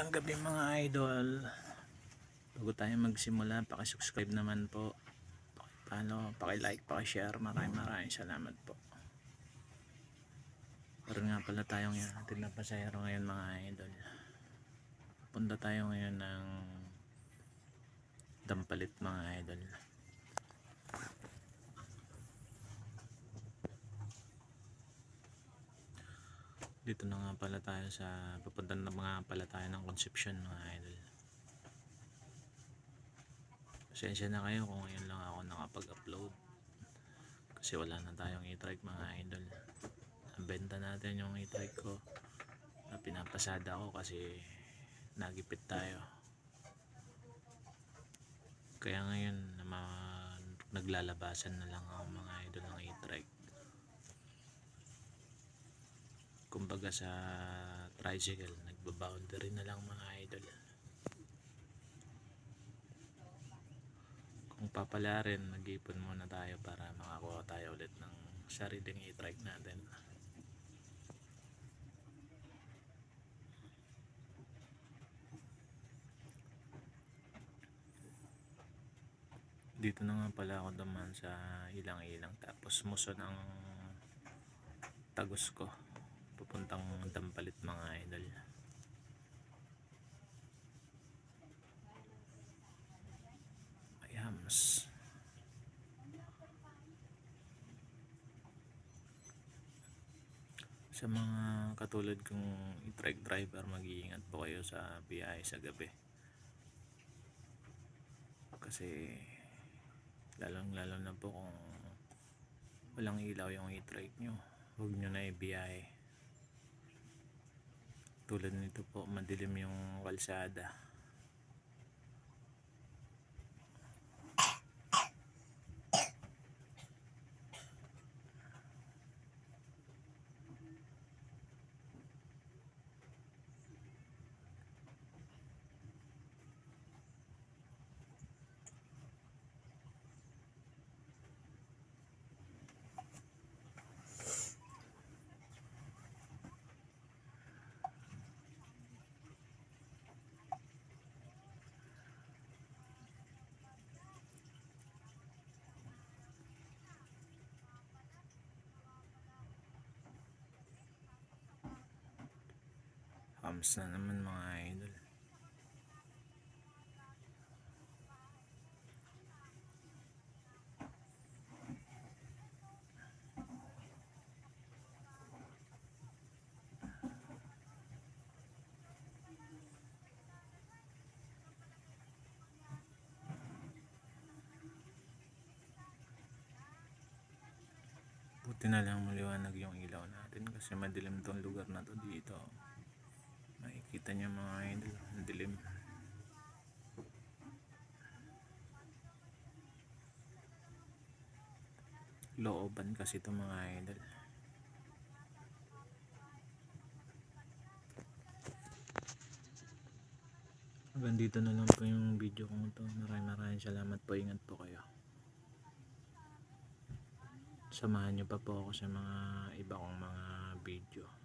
Magandang gabi mga idol. Bago tayo magsimula, paki-subscribe naman po, paki-follow, paki-like, paki-share. Maraming salamat po. Meron nga pala tayong hatid na pasahero ngayon mga idol. Punta tayo ngayon ng Dampalit mga idol. Dito na nga pala tayo sa papunta na mga pala tayo ng Concepcion mga idol. Pasensya na kayo kung ngayon lang ako nakapag-upload kasi wala na tayong e-trike mga idol. Nabenta natin yung e-trike ko na pinapasada ko kasi nagipit tayo. Kaya ngayon naglalabasan na lang ako mga idol ng e-trike. Kumbaga sa tricycle, nagba-boundary na lang mga idol. Kung papala rin, nag-ipon muna tayo para makakuha tayo ulit ng sariling e-trike natin. Dito na nga pala ako dumaan sa ilang-ilang, tapos muso ng Tagos ko papuntang Dampalit mga idol. Ayams. Sa mga katulad kong e-trike driver, mag-iingat po kayo sa biyahe sa gabi kasi lalong-lalo na po kung walang ilaw yung e-trike nyo, huwag nyo na ibiyahe. Tulad nito po, madilim yung kalsada. Hams na naman mga idol. Buti na lang maliwanag yung ilaw natin kasi madilim tong lugar na to dito. Makikita nyo mga idol, madilim. Looban kasi ito mga idol. Hanggang dito na lang po yung video ko ito. Maraming salamat po. Ingat po kayo. Samahan nyo pa po ako sa mga iba kong mga video.